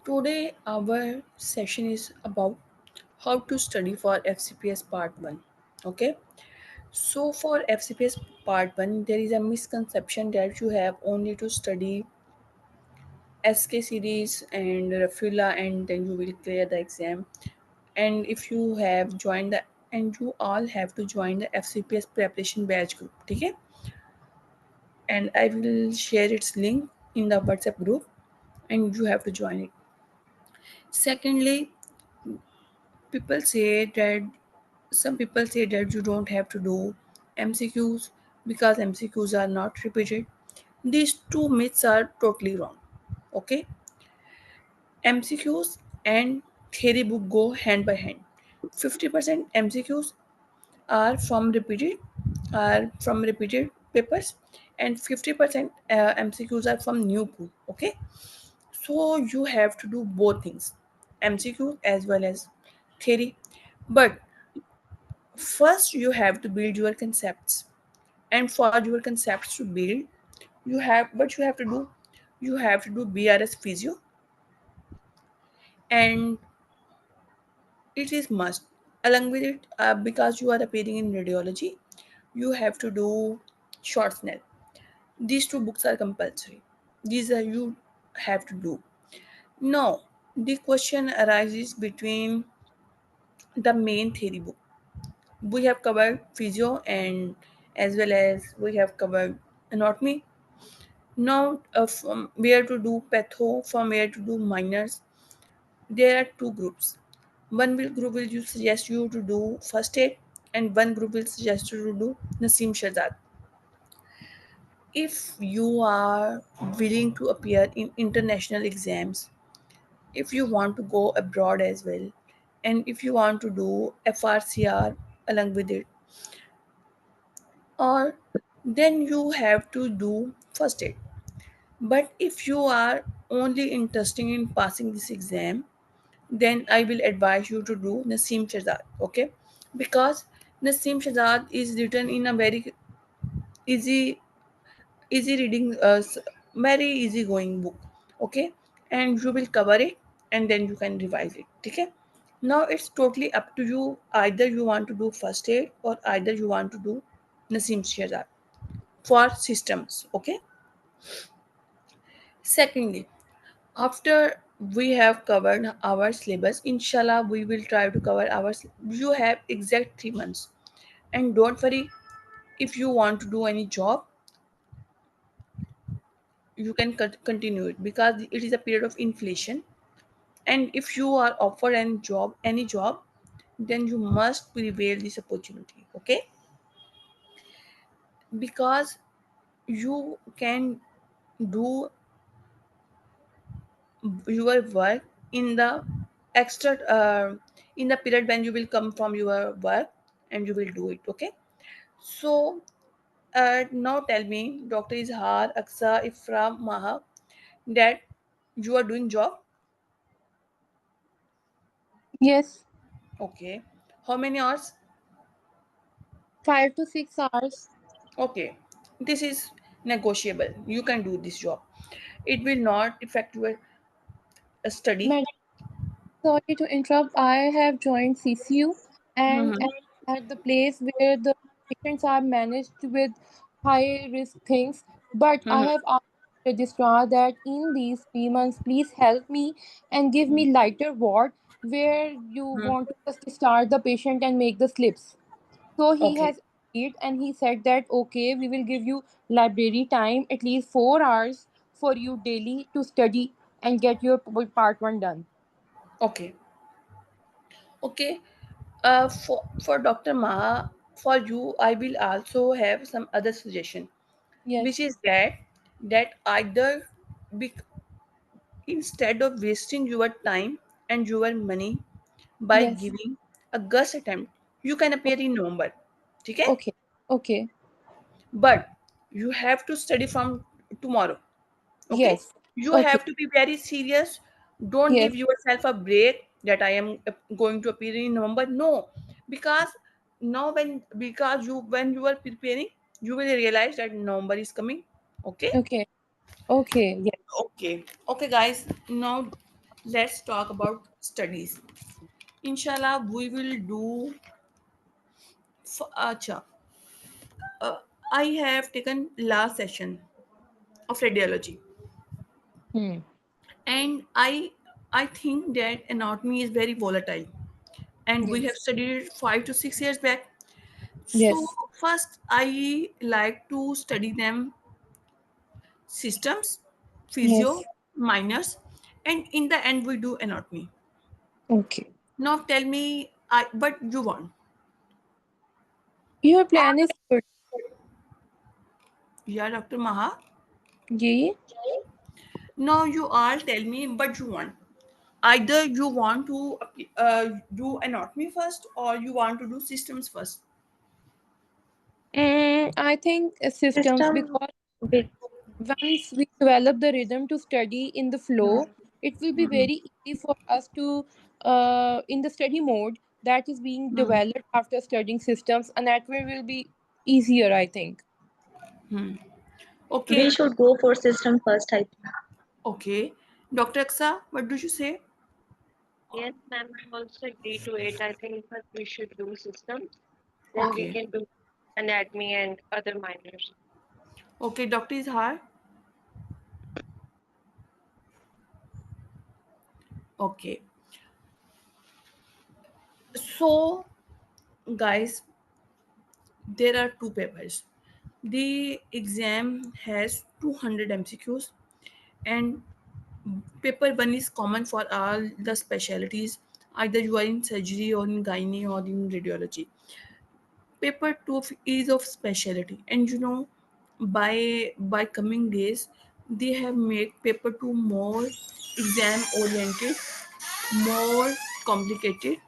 Today, our session is about how to study for FCPS Part 1. Okay, so for FCPS Part 1, there is a misconception that you have only to study SK series and Refula and then you will clear the exam. And if you have joined the and you all have to join the FCPS preparation batch group. Okay, and I will share its link in the WhatsApp group and you have to join it. Secondly, people say that some people say that you don't have to do MCQs because MCQs are not repeated. These two myths are totally wrong. Okay, MCQs and theory book go hand by hand. 50% MCQs are from repeated papers, and 50% MCQs are from new book. Okay, so you have to do both things, MCQ as well as theory. But first you have to build your concepts, and for your concepts to build, you have to do BRS physio, and it is must. Along with it, because you are appearing in radiology, you have to do short snell. These two books are compulsory. These are you have to do. Now the question arises between the main theory book. We have covered physio, and as well as we have covered anatomy. Now, from where to do patho, from where to do minors, there are two groups. One group will suggest you to do first aid, and one group will suggest you to do Nasim Shazad. If you are willing to appear in international exams, if you want to go abroad as well, and if you want to do FRCR along with it, or then you have to do first aid. But if you are only interested in passing this exam, then I will advise you to do Nasim Shazad, okay? Because Nasim Shazad is written in a very easy, easy reading, very easy going book, okay? And you will cover it and then you can revise it, okay? Now it's totally up to you. Either you want to do first aid or either you want to do Nasim Shazad for systems, okay? Secondly, after we have covered our syllabus, inshallah we will try to cover our you have exact 3 months. And don't worry, if you want to do any job, you can continue it because it is a period of inflation. And if you are offered any job, then you must prevail this opportunity, okay? Because you can do your work in the extra in the period when you will come from your work, and you will do it, okay? So now tell me, Dr. Izhar, Aksa, Ifra, Maha, that you are doing job. Yes, Okay, how many hours? 5 to 6 hours. Okay, this is negotiable. You can do this job. It will not affect your study. Madam, sorry to interrupt. I have joined CCU and Mhm. at the place where the patients are managed with high risk things. But I Mhm. have asked the registrar that in these 3 months, please help me and give me lighter ward where you want to just start the patient and make the slips. So he Okay. has agreed and he said that okay, we will give you library time at least 4 hours for you daily to study and get your part one done. Okay. Okay. For Dr. Maha, for you, I will also have some other suggestion, which Yes, is that either bec- instead of wasting your time and your money by yes. giving a guess attempt, you can appear in November. Okay? Okay, okay. But you have to study from tomorrow. Okay? Yes, You okay. have to be very serious. Don't Yes, give yourself a break that I am going to appear in November. No, because now when you are preparing, you will realize that November is coming. Okay? okay, okay. Yes, Okay. Okay, guys. Now let's talk about studies. Inshallah, we will do. Acha, uh, I have taken last session of radiology, Hmm. and I think that anatomy is very volatile, and we have Yes. studied it 5 to 6 years back. So Yes. first, I like to study them systems, physio, Yes. minors, and in the end we do anatomy. Okay. Now tell me, I but you want. Your plan is good. Yeah, Dr. Maha. Ji. Now you all tell me, but you want. Either you want to do anatomy first, or you want to do systems first. I think systems, System because with once we develop the rhythm to study in the flow, it will be very easy for us to, in the study mode that is being developed after studying systems, and that way will be easier, I think. we Okay, should go for system first, I think. okay. Dr. Aksa, what do you say? Yes, ma'am, I also agree to it. I think first we should do systems, then we Okay, can do anatomy and other minors. okay. Dr. Izhar. Okay. So, guys, there are two papers. The exam has 200 MCQs, and paper one is common for all the specialties. Either you are in surgery or in gynae or in radiology. Paper two is of specialty, and by coming days, they have made paper two more exam oriented, more complicated,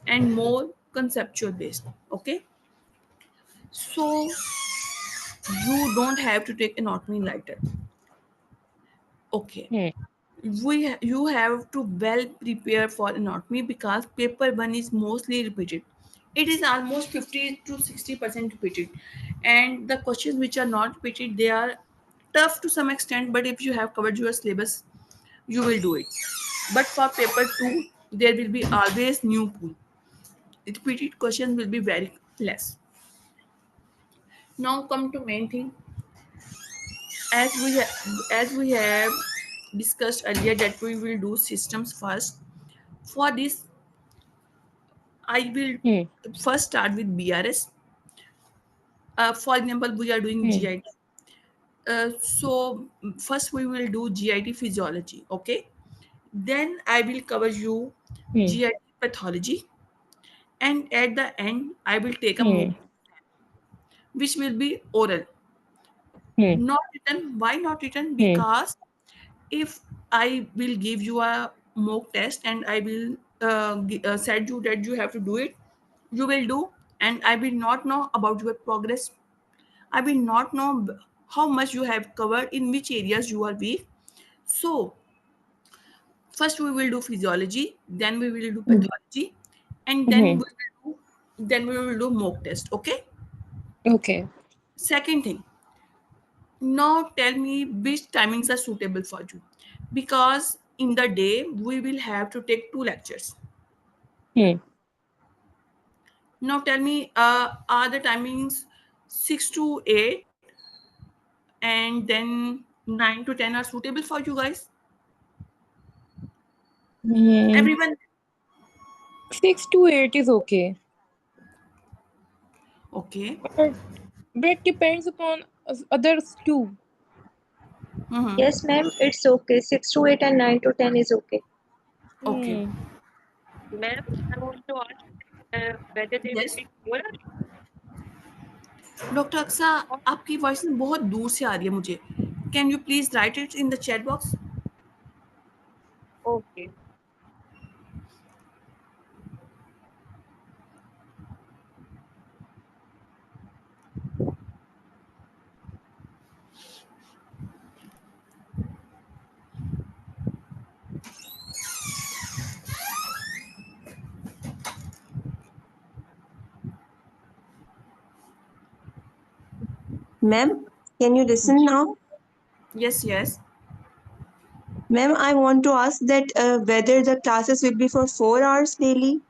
and more conceptual based. Okay, so you don't have to take anatomy lighter. Okay, Hmm. you have to well prepare for anatomy because paper one is mostly repeated. It is almost 50 to 60% repeated, and the questions which are not repeated, they are tough to some extent, but if you have covered your syllabus, you will do it. But for paper 2, there will be always new pool. Repeated questions will be very less. Now come to main thing. As we have discussed earlier that we will do systems first. For this, I will Hmm. first start with BRS. For example, we are doing Hmm. GIT. So first we will do GIT physiology. Okay. Then I will cover you Hmm. GIT pathology, and at the end I will take a mock, Hmm. which will be oral, Hmm. not written. Why not written? Hmm. Because if I will give you a mock test and I will said you that you have to do it, you will do, and I will not know about your progress. I will not know how much you have covered, in which areas you are weak. So first we will do physiology, then we will do Hmm. pathology, and then Hmm. we will do mock test. Okay. Okay. Second thing, now tell me which timings are suitable for you, because in the day we will have to take two lectures. Hmm. Now tell me, are the timings 6 to 8 and then 9 to 10 are suitable for you guys? Hmm. Everyone. 6 to 8 is okay. Okay. But it depends upon others too. Mm-hmm. Yes, ma'am, it's okay. 6 to 8 and 9 to 10 is okay. Okay. Hmm. Ma'am, I want to ask whether they will Yes. be oral doctor Aqsa, or आपकी voice बहुत दूर से आ रही है मुझे. Can you please write it in the chat box? okay. Ma'am, can you listen now? Yes, yes. Ma'am, I want to ask that whether the classes will be for 4 hours daily.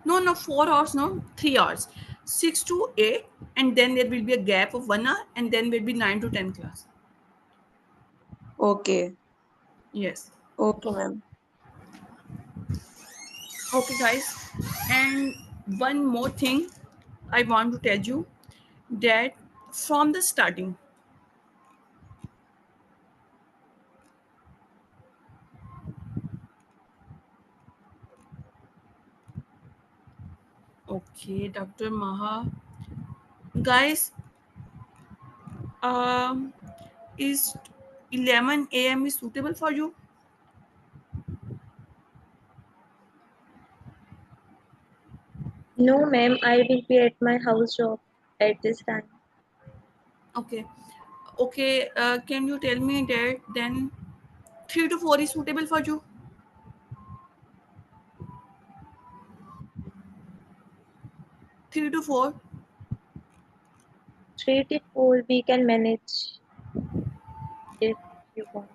No, 4 hours, no, 3 hours, 6 to 8, and then there will be a gap of 1 hour, and then will be 9 to 10 class. Okay. Yes. Okay, ma'am. Okay, guys. And one more thing I want to tell you, that from the starting, okay, Dr. Maha, guys, um, is 11 a.m. is suitable for you? No, ma'am, I will be at my house job at this time. Okay. Okay, can you tell me that then 3 to 4 is suitable for you? 3 to 4? 3 to 4 we can manage if you want.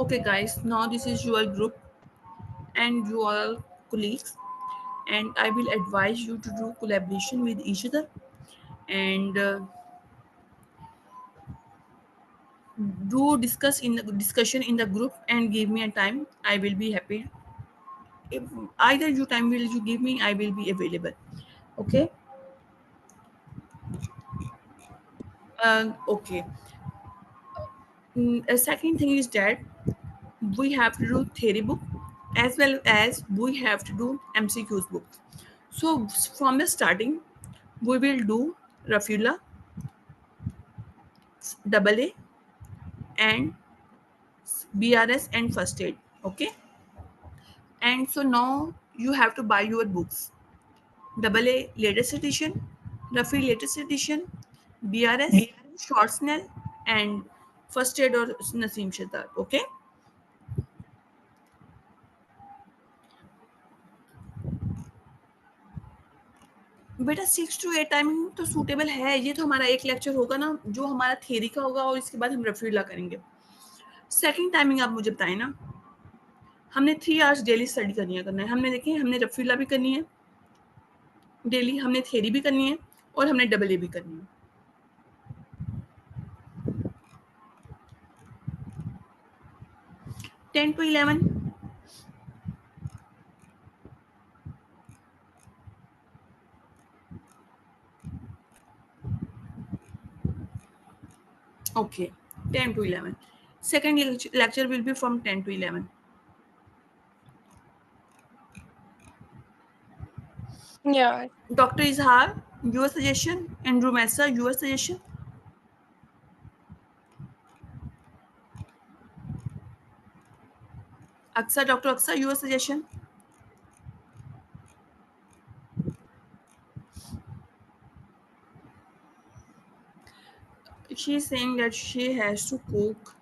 Okay, guys, now this is your group and you all colleagues, and I will advise you to do collaboration with each other, and do discuss in the discussion in the group and give me a time. I will be happy. If either you time will you give me, I will be available. Okay. Okay. A second thing is that we have to do theory book as well as we have to do MCQs book. So from the starting, we will do Rafula, double A, and BRS and first aid. Okay. And so now you have to buy your books. Double A latest edition, Rafi latest edition, BRS, Short Snell, and first aid or Naseem Shatar. Okay. बेटा 6 to 8 timing तो suitable है, ये तो हमारा एक lecture होगा ना जो हमारा थियरी का होगा, और इसके बाद हम रफीला करेंगे. सेकंड टाइमिंग आप मुझे बताएं ना. हमने 3 आवर्स डेली स्टडी करना है. हमने देखिए हमने रफीला भी करनी है डेली, हमने थियरी भी करनी है, और हमने डबल ए भी करनी है. 10 to 11. Okay, 10 to 11. Second lecture will be from 10 to 11. Yeah. Dr. Izhar, your suggestion, and Rumesa, your suggestion. Aksa, Dr. Aksa, your suggestion. She is saying that she has to cook.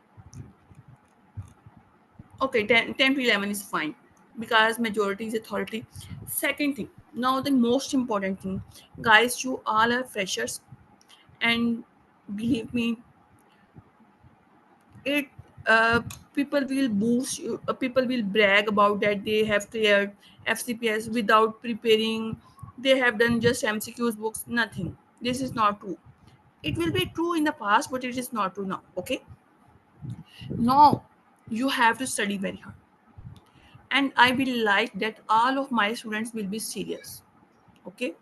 Okay, 10 to 11 is fine because majority is authority. Second thing, now the most important thing, guys, you all are freshers, and believe me, it people will boost you, people will brag about that they have cleared FCPS without preparing, they have done just MCQs books, nothing. This is not true. It will be true in the past, but it is not true now. Okay, now you have to study very hard, and I will like that all of my students will be serious. Okay,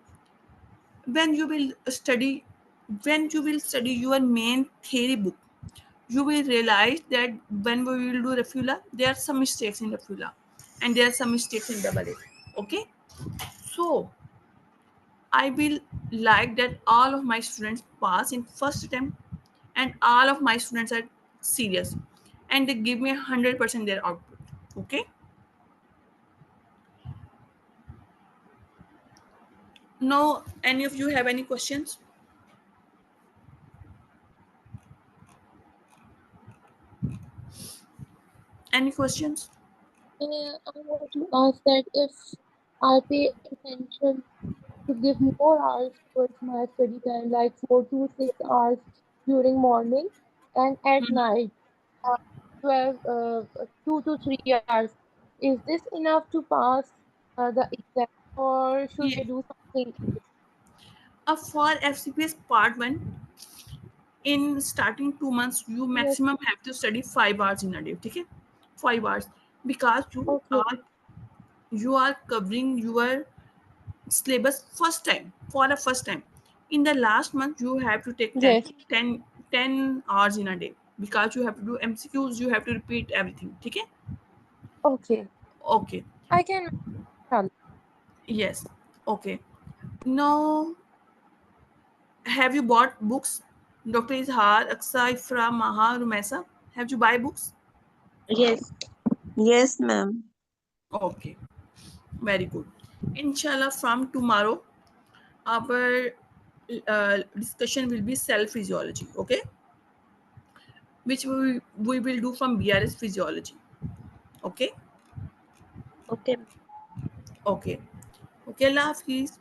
when you will study, when you will study your main theory book, you will realize that when we will do refula, there are some mistakes in refula, and there are some mistakes in double A. Okay, so I will like that all of my students pass in first attempt, and all of my students are serious, and they give me 100% their output. Okay, now any of you have any questions? Any questions? I want to ask that if I pay attention to give more hours towards my study time, like 4 to 6 hours during morning and at night, uh, 12, 2 to 3 hours. Is this enough to pass the exam, or should Yeah. I do something? For FCPS Part 1, in starting 2 months, you Yes. maximum have to study 5 hours in a day. Okay, 5 hours, because Okay. you are covering your syllabus first time for the first time. In the last month, you have to take Yes. 10 hours in a day, because you have to do MCQs, you have to repeat everything. Okay. Okay. Okay. I can. Yes. Okay. Now, have you bought books? Dr. Izhar, Aksa, Ifra, Maha, Rumesa. Have you buy books? Yes. Yes, ma'am. Okay. Very good. Inshallah, from tomorrow, our discussion will be cell physiology. Okay. Which we will do from BRS physiology. Okay. Okay. Okay. Okay. Allah Hafiz.